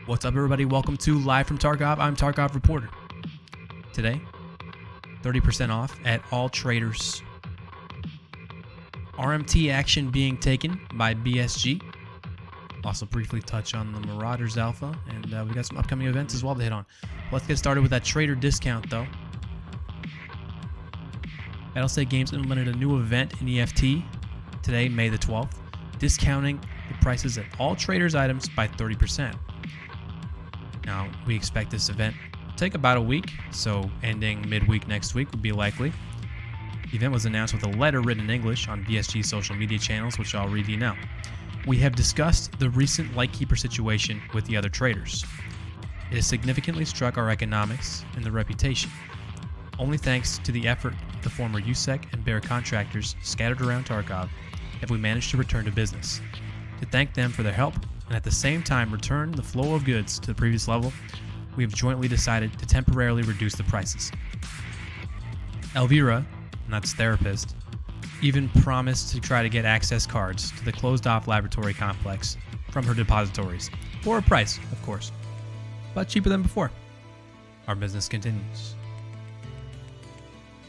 What's up, everybody? Welcome to Live from Tarkov. I'm Tarkov Reporter. Today, 30% off at all traders. RMT action being taken by BSG. Also briefly touch on the Marauders Alpha, and we got some upcoming events as well to hit on. Let's get started with that trader discount, though. Battlestate Games implemented a new event in EFT today, May the 12th, discounting the prices at all traders' items by 30%. Now, we expect this event to take about a week, so ending midweek next week would be likely. The event was announced with a letter written in English on BSG social media channels, which I'll read you now. We have discussed the recent Lightkeeper situation with the other traders. It has significantly struck our economics and the reputation. Only thanks to the effort of the former USEC and Bear contractors scattered around Tarkov have we managed to return to business. To thank them for their help, and at the same time return the flow of goods to the previous level, we have jointly decided to temporarily reduce the prices. Elvira, and that's therapist, even promised to try to get access cards to the closed-off laboratory complex from her depositories, for a price, of course, but cheaper than before. Our business continues.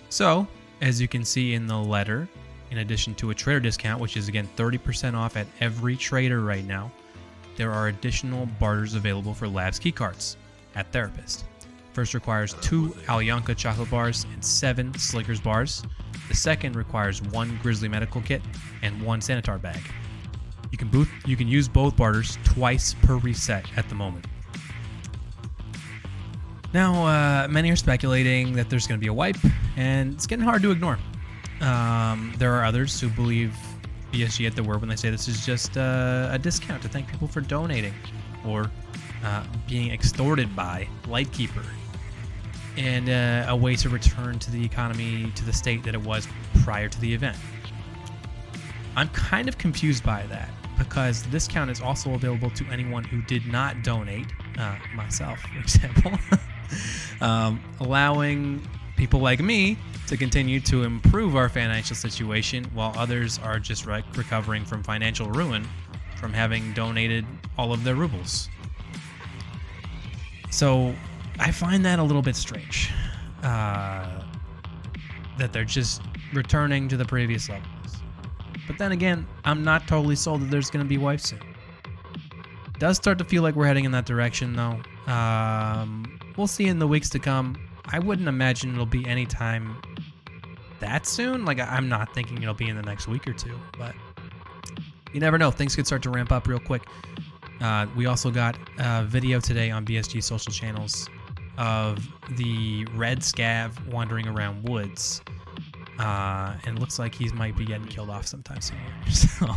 So, as you can see in the letter, in addition to a trader discount, which is again 30% off at every trader right now, there are additional barters available for Labs keycards at Therapist. First requires 2 Alyanka chocolate bars and 7 Slickers bars. The second requires 1 Grizzly medical kit and 1 Sanitar bag. You can use both barters twice per reset at the moment. Now, many are speculating that there's going to be a wipe, and it's getting hard to ignore. There are others who believe BSG at their word when they say this is just a discount to thank people for donating or being extorted by Lightkeeper, and a way to return to the economy to the state that it was prior to the event. I'm kind of confused by that because the discount is also available to anyone who did not donate, myself, for example, allowing people like me to continue to improve our financial situation while others are just recovering from financial ruin from having donated all of their rubles. So I find that a little bit strange, that they're just returning to the previous levels. But then again, I'm not totally sold that there's going to be wipes soon. It does start to feel like we're heading in that direction, though. We'll see in the weeks to come. I wouldn't imagine it'll be anytime that soon. Like, I'm not thinking it'll be in the next week or two, but you never know. Things could start to ramp up real quick. We also got a video today on BSG social channels of the red scav wandering around woods. And it looks like he might be getting killed off sometime soon. So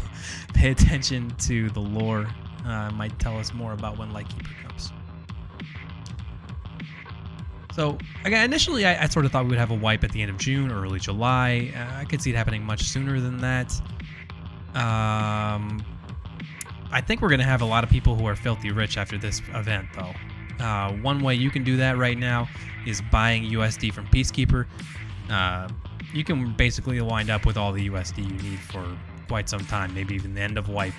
pay attention to the lore. Might tell us more about when Lightkeeper comes. So, again, initially I sort of thought we would have a wipe at the end of June or early July. I could see it happening much sooner than that. I think we're going to have a lot of people who are filthy rich after this event, though. One way you can do that right now is buying USD from Peacekeeper. You can basically wind up with all the USD you need for quite some time, maybe even the end of wipe.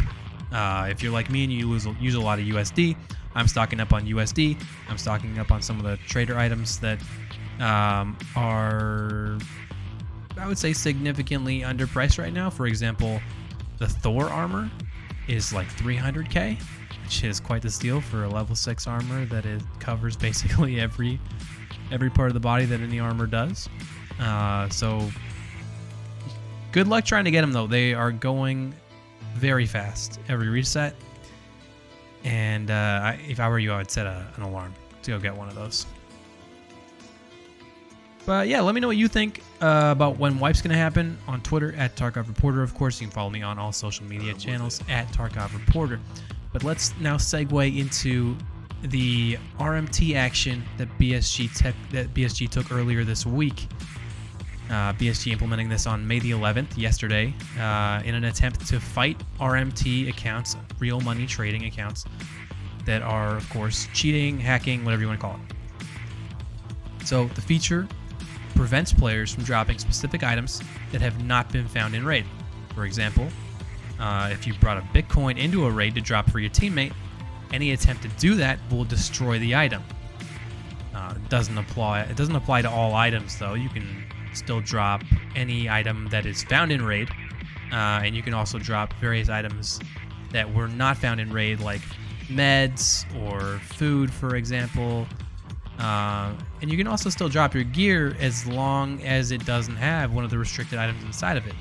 If you're like me and you use a lot of USD, I'm stocking up on USD. I'm stocking up on some of the trader items that are, I would say, significantly underpriced right now. For example, the Thor armor is like 300k, which is quite the steal for a level 6 armor that it covers basically every part of the body that any armor does. So good luck trying to get them, though. They are going very fast every reset. And if I were you, I would set an alarm to go get one of those. But yeah, let me know what you think about when wipe's going to happen on Twitter at Tarkov Reporter. Of course, you can follow me on all social media channels at Tarkov Reporter. But let's now segue into the RMT action that BSG took earlier this week. BSG implementing this on May the 11th, yesterday, in an attempt to fight RMT accounts, real money trading accounts, that are, of course, cheating, hacking, whatever you want to call it. So the feature prevents players from dropping specific items that have not been found in raid. For example, if you brought a Bitcoin into a raid to drop for your teammate, any attempt to do that will destroy the item. It doesn't apply to all items though. You can still drop any item that is found in raid, and you can also drop various items that were not found in raid, like meds or food, for example. And you can also still drop your gear as long as it doesn't have one of the restricted items inside of it.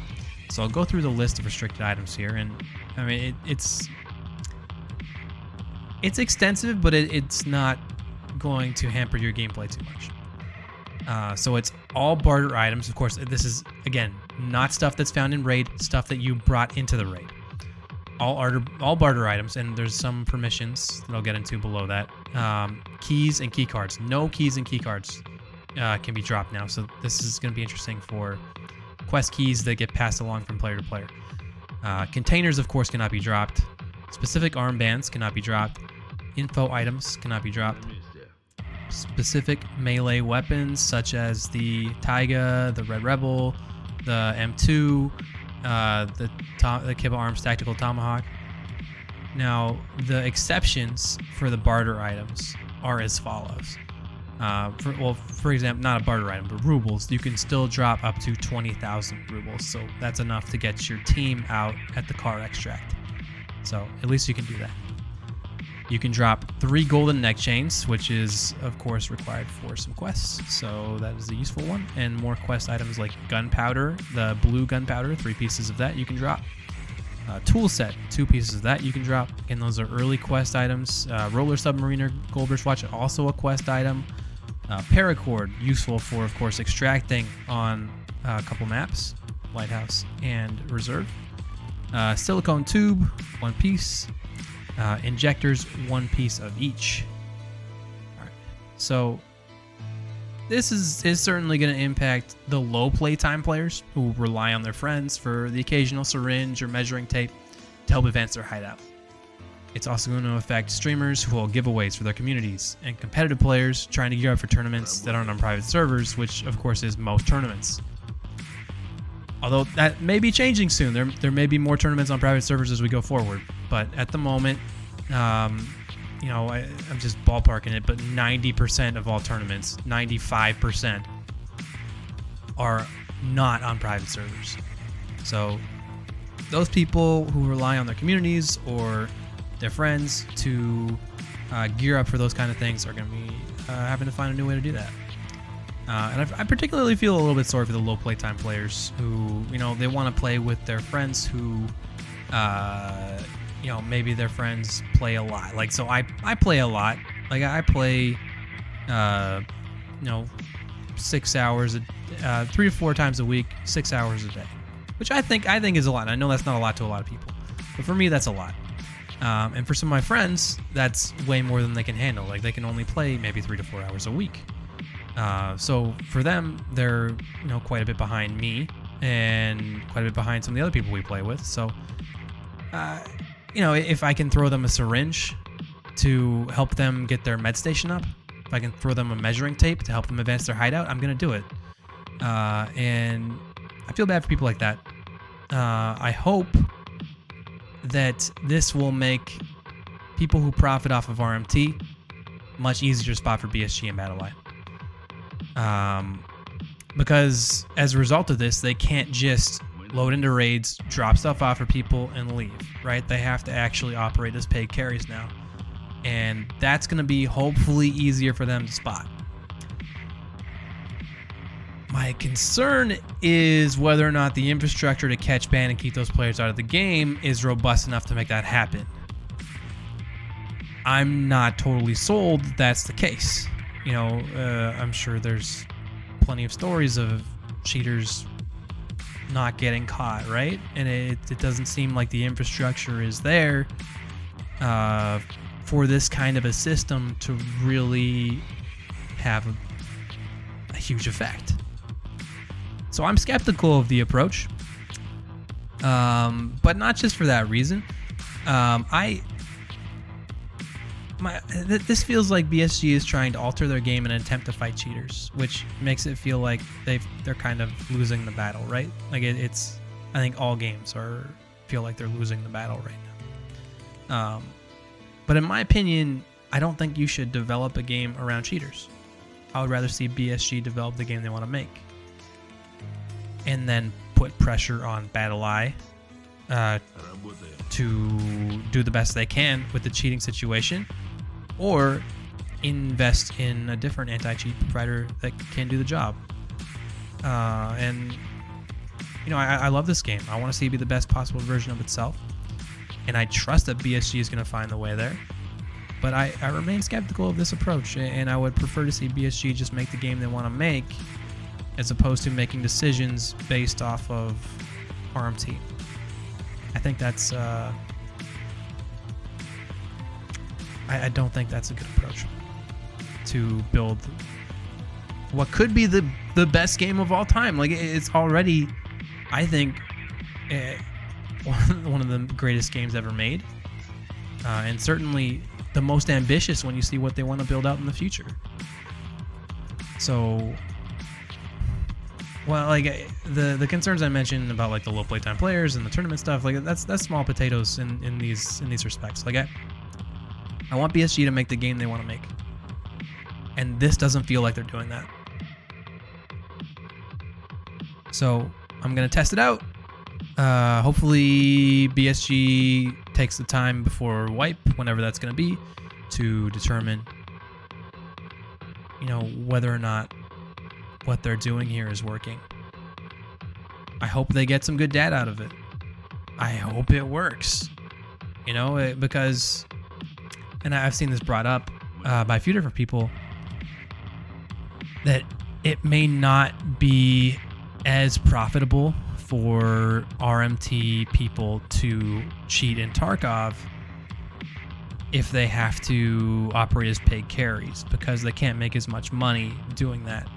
So I'll go through the list of restricted items here, and I mean it's extensive, but it's not going to hamper your gameplay too much. So it's all barter items. Of course, this is, again, not stuff that's found in raid, stuff that you brought into the raid. All barter items, and there's some permissions that I'll get into below that. Keys and key cards. No keys and key cards can be dropped now, so this is going to be interesting for quest keys that get passed along from player to player. Containers, of course, cannot be dropped. Specific armbands cannot be dropped. Info items cannot be dropped. Specific melee weapons such as the Taiga, the Red Rebel, the M2, the Kibba Arms Tactical Tomahawk. Now, the exceptions for the barter items are as follows. For example, not a barter item, but rubles. You can still drop up to 20,000 rubles, so that's enough to get your team out at the car extract. So at least you can do that. You can drop 3 golden neck chains, which is, of course, required for some quests, so that is a useful one. And more quest items like gunpowder, the blue gunpowder, 3 pieces of that you can drop. Tool set, 2 pieces of that you can drop. Again, those are early quest items. Roller Submariner Goldbridge Watch, also a quest item. Paracord, useful for, of course, extracting on a couple maps, Lighthouse and Reserve. Silicone tube, 1 piece. Injectors, 1 piece of each. All right. So this is certainly going to impact the low playtime players who rely on their friends for the occasional syringe or measuring tape to help advance their hideout. It's also going to affect streamers who will giveaways for their communities, and competitive players trying to gear up for tournaments that aren't on private servers, which of course is most tournaments. Although that may be changing soon. There may be more tournaments on private servers as we go forward. But at the moment, I'm just ballparking it, but 90% of all tournaments, 95%, are not on private servers. So those people who rely on their communities or their friends to gear up for those kind of things are going to be having to find a new way to do that. And I particularly feel a little bit sorry for the low playtime players who, they want to play with their friends who, maybe their friends play a lot. Like, so I play a lot. Like, I play, 6 hours, 3 to 4 times a week, 6 hours a day, which I think is a lot. I know that's not a lot to a lot of people, but for me, that's a lot. And for some of my friends, that's way more than they can handle. Like, they can only play maybe 3 to 4 hours a week. So for them, they're quite a bit behind me and quite a bit behind some of the other people we play with. So, if I can throw them a syringe to help them get their med station up, if I can throw them a measuring tape to help them advance their hideout, I'm gonna do it. And I feel bad for people like that. I hope that this will make people who profit off of RMT much easier spot for BSG and BattleEye. Because as a result of this, they can't just load into raids, drop stuff off for people, and leave, right? They have to actually operate as paid carries now. And that's going to be hopefully easier for them to spot. My concern is whether or not the infrastructure to catch, ban, and keep those players out of the game is robust enough to make that happen. I'm not totally sold that's the case. I'm sure there's plenty of stories of cheaters not getting caught, right? And it doesn't seem like the infrastructure is there for this kind of a system to really have a huge effect. So I'm skeptical of the approach, but not just for that reason. This feels like BSG is trying to alter their game in an attempt to fight cheaters, which makes it feel like they're kind of losing the battle, right? Like it's I think all games feel like they're losing the battle right now. But in my opinion, I don't think you should develop a game around cheaters. I would rather see BSG develop the game they want to make. And then put pressure on BattlEye to do the best they can with the cheating situation. Or invest in a different anti-cheat provider that can do the job. And, you know, I love this game. I want to see it be the best possible version of itself. And I trust that BSG is going to find the way there. But I remain skeptical of this approach, and I would prefer to see BSG just make the game they want to make, as opposed to making decisions based off of RMT. I think that's... I don't think that's a good approach to build what could be the best game of all time. Like, it's already, I think, one of the greatest games ever made, and certainly the most ambitious when you see what they want to build out in the future. So, well, like the concerns I mentioned about like the low playtime players and the tournament stuff, like that's small potatoes in these respects. Like I want BSG to make the game they want to make, and this doesn't feel like they're doing that. So I'm gonna test it out. Hopefully BSG takes the time before wipe, whenever that's gonna be, to determine, you know, whether or not what they're doing here is working. I hope they get some good data out of it. I hope it works, you know, because, and I've seen this brought up by a few different people, that it may not be as profitable for RMT people to cheat in Tarkov if they have to operate as paid carries, because they can't make as much money doing that.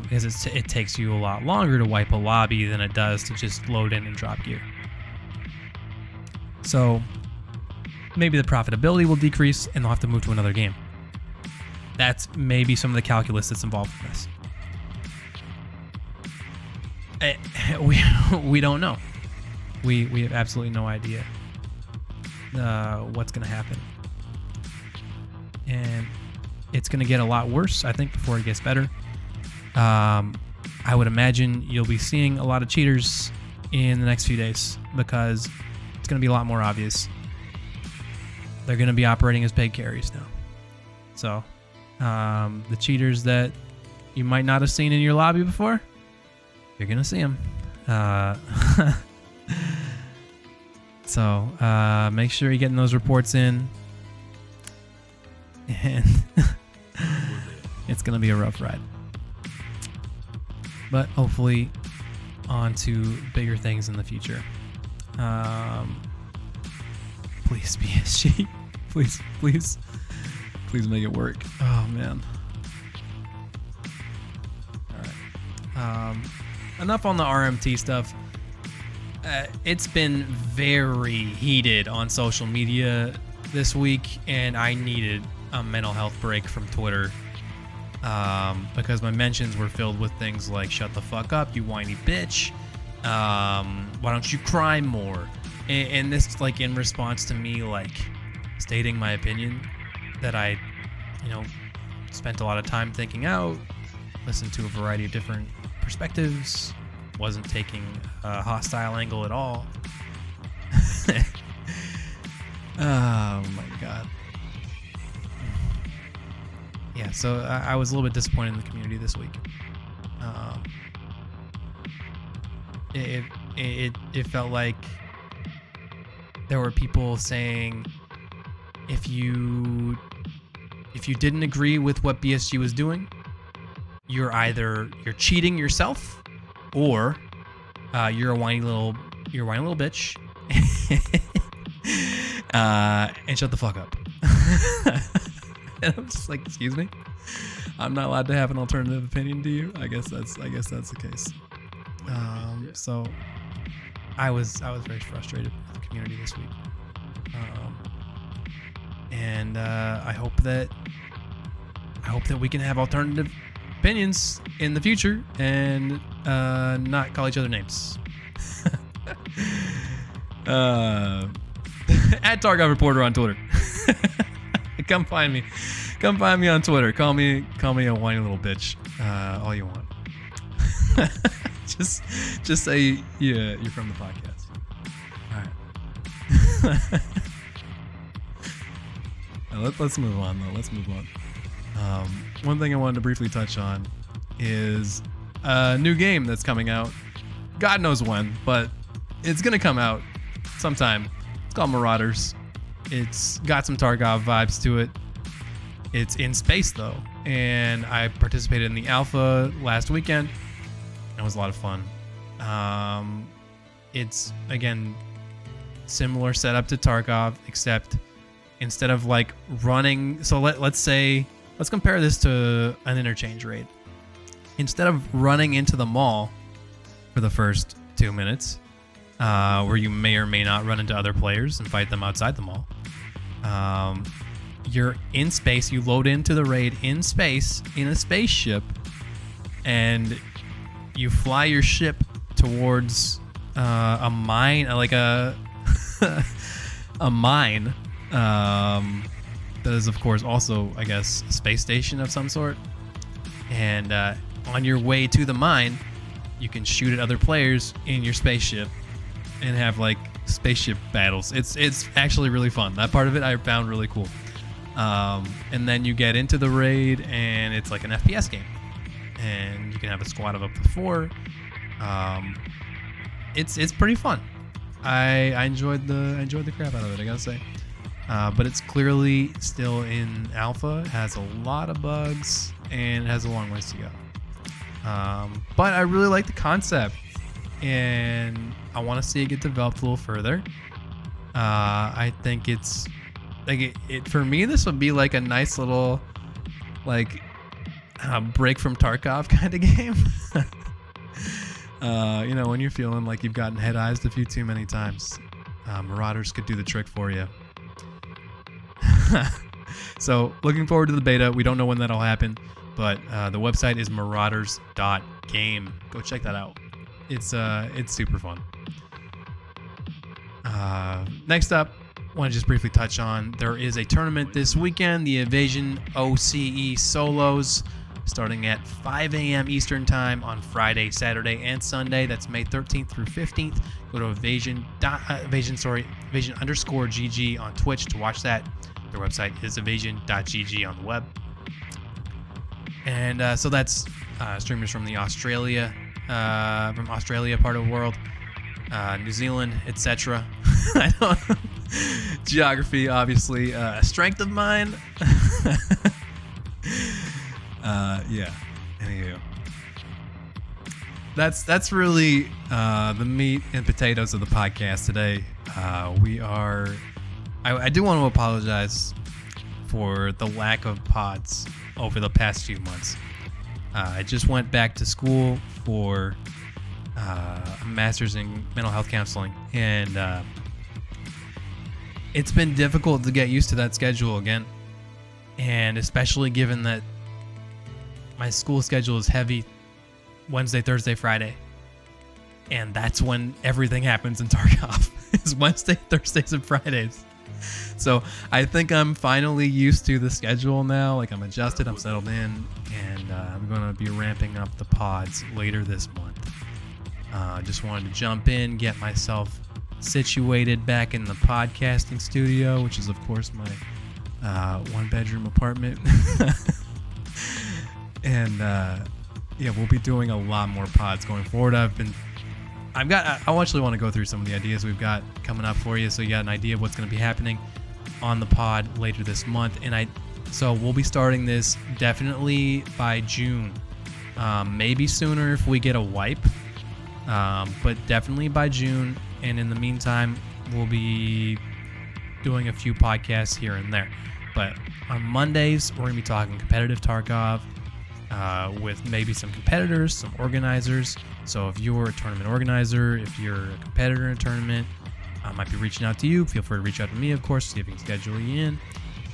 Because it takes you a lot longer to wipe a lobby than it does to just load in and drop gear. So maybe the profitability will decrease and they'll have to move to another game. That's maybe some of the calculus that's involved in this. We don't know. We have absolutely no idea what's going to happen. And it's going to get a lot worse, I think, before it gets better. I would imagine you'll be seeing a lot of cheaters in the next few days, because it's going to be a lot more obvious. They're going to be operating as paid carries now. So the cheaters that you might not have seen in your lobby before, you're going to see them. So make sure you're getting those reports in. And it's going to be a rough ride. But hopefully on to bigger things in the future. Please, BSG. Please make it work. Oh, man. All right. Enough on the RMT stuff. It's been very heated on social media this week, and I needed a mental health break from Twitter. Because my mentions were filled with things like "shut the fuck up, you whiny bitch," "why don't you cry more," and this, like, in response to me, like, stating my opinion that I, you know, spent a lot of time thinking out, listened to a variety of different perspectives, wasn't taking a hostile angle at all. Oh my god. Yeah, so I was a little bit disappointed in the community this week. It felt like there were people saying if you didn't agree with what BSG was doing, you're cheating yourself, or you're a whiny little bitch, and shut the fuck up. And I'm just like, excuse me, I'm not allowed to have an alternative opinion to you. I guess that's the case. So I was very frustrated with the community this week, and I hope that we can have alternative opinions in the future and not call each other names. At Tarkov Reporter on Twitter. Come find me. Come find me on Twitter. Call me a whiny little bitch. All you want. just say you're from the podcast. All right. Let's move on though. Let's move on. One thing I wanted to briefly touch on is a new game that's coming out. God knows when, but it's gonna come out sometime. It's called Marauders. It's got some Tarkov vibes to it. It's in space though, and I participated in the alpha last weekend. It was a lot of fun. It's again similar setup to Tarkov, except instead of like running. So let's compare this to an interchange raid. Instead of running into the mall for the first 2 minutes, where you may or may not run into other players and fight them outside the mall, you're in space. You load into the raid in space in a spaceship, and you fly your ship towards a mine, like a mine. That is, of course, also, I guess, a space station of some sort. And on your way to the mine, you can shoot at other players in your spaceship and have like spaceship battles. It's actually really fun. That part of it I found really cool. And then you get into the raid, and it's like an FPS game, and you can have a squad of up to 4. It's pretty fun. I enjoyed the crap out of it, I gotta say. But it's clearly still in alpha. It has a lot of bugs, and it has a long ways to go. But I really like the concept, and I want to see it get developed a little further. I think it's like it for me. This would be like a nice little like break from Tarkov kind of game. When you're feeling like you've gotten head-eyed a few too many times, Marauders could do the trick for you. So looking forward to the beta. We don't know when that'll happen, but the website is marauders.game. Go check that out. It's super fun. Next up, I want to just briefly touch on, there is a tournament this weekend, the Evasion OCE Solos, starting at 5 a.m. Eastern Time on Friday, Saturday, and Sunday. That's May 13th through 15th. Go to Evasion_GG on Twitch to watch that. Their website is evasion.gg on the web. And so that's streamers from Australia part of the world, New Zealand, etc. I don't geography, obviously, strength of mine. Yeah. Anywho, that's really the meat and potatoes of the podcast today. I do want to apologize for the lack of pods over the past few months. I just went back to school for a master's in mental health counseling, and it's been difficult to get used to that schedule again, and especially given that my school schedule is heavy Wednesday, Thursday, Friday, and that's when everything happens in Tarkov is Wednesday, Thursdays, and Fridays. So I think I'm finally used to the schedule now. Like, I'm adjusted, I'm settled in, and I'm going to be ramping up the pods later this month. Just wanted to jump in, get myself situated back in the podcasting studio, which is, of course, my one-bedroom apartment. And we'll be doing a lot more pods going forward. I actually want to go through some of the ideas we've got coming up for you, so you got an idea of what's going to be happening on the pod later this month. And so we'll be starting this definitely by June, maybe sooner if we get a wipe, but definitely by June. And in the meantime, we'll be doing a few podcasts here and there. But on Mondays, we're going to be talking competitive Tarkov, with maybe some competitors, some organizers. So if you're a tournament organizer, if you're a competitor in a tournament, I might be reaching out to you. Feel free to reach out to me, of course, see if we can schedule you in.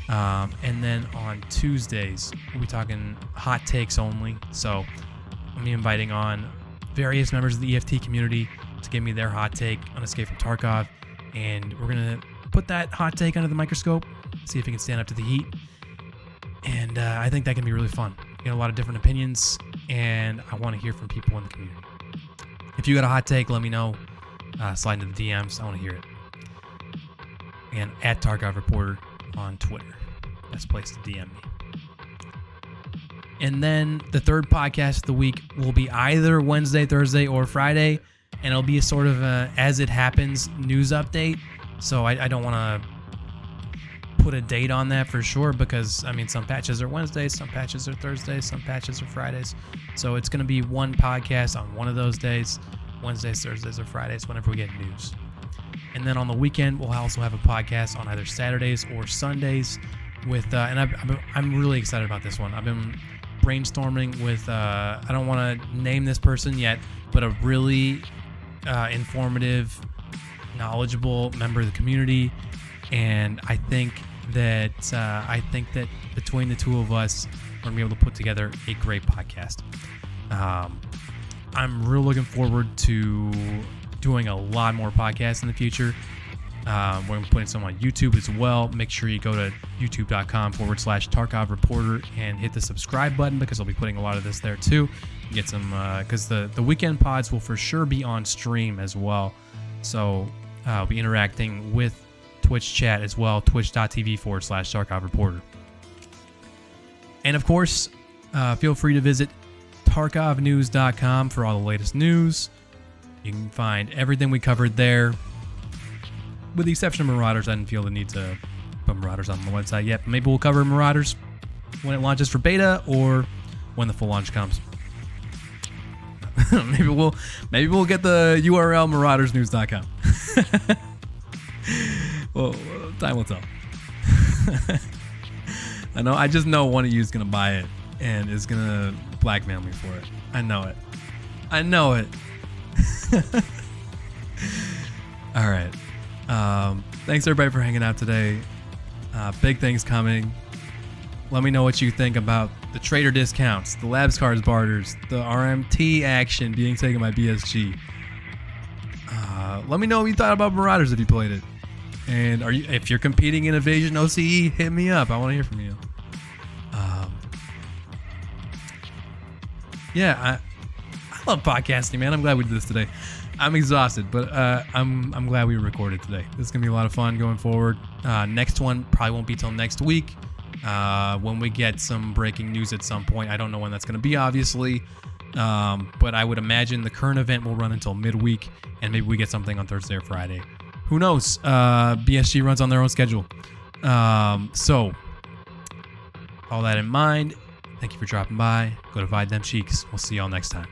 And then on Tuesdays, we'll be talking hot takes only. So I'm inviting on various members of the EFT community to give me their hot take on Escape from Tarkov. And we're going to put that hot take under the microscope, see if it can stand up to the heat. And I think that can be really fun. Get a lot of different opinions, and I want to hear from people in the community. If you got a hot take, let me know. Slide into the DMs. I want to hear it. And at Tarkov Reporter on Twitter. Best place to DM me. And then the third podcast of the week will be either Wednesday, Thursday, or Friday. And it'll be a sort of as it happens news update. So I don't want to put a date on that for sure because, I mean, some patches are Wednesdays, some patches are Thursdays, some patches are Fridays. So it's going to be one podcast on one of those days, Wednesdays, Thursdays, or Fridays, whenever we get news. And then on the weekend, we'll also have a podcast on either Saturdays or Sundays with, and I'm really excited about this one. I've been brainstorming with, I don't want to name this person yet, but a really informative, knowledgeable member of the community. And I think that between the two of us, we're going to be able to put together a great podcast. I'm really looking forward to doing a lot more podcasts in the future. We're going to be putting some on YouTube as well. Make sure you go to youtube.com/Tarkov Reporter and hit the subscribe button because I'll be putting a lot of this there too. Get some, because the weekend pods will for sure be on stream as well. So I'll be interacting with Twitch chat as well, twitch.tv/Tarkov Reporter. And of course, feel free to visit tarkovnews.com for all the latest news. You can find everything we covered there. With the exception of Marauders, I didn't feel the need to put Marauders on the website yet. Maybe we'll cover Marauders when it launches for beta or when the full launch comes. maybe we'll get the URL maraudersnews.com. Well, time will tell. I just know one of you is going to buy it and is going to blackmail me for it. I know it. All right. Thanks everybody for hanging out today. Big things coming. Let me know what you think about the trader discounts, the labs cards barters, the RMT action being taken by BSG. Let me know what you thought about Marauders if you played it. And if you're competing in Evasion OCE, hit me up. I want to hear from you. I love podcasting, man. I'm glad we did this today. I'm exhausted, but I'm glad we recorded today. This is gonna be a lot of fun going forward. Next one probably won't be till next week when we get some breaking news at some point. I don't know when that's gonna be, obviously, but I would imagine the current event will run until midweek, and maybe we get something on Thursday or Friday. Who knows? BSG runs on their own schedule. So, all that in mind, thank you for dropping by. Go divide them cheeks. We'll see y'all next time.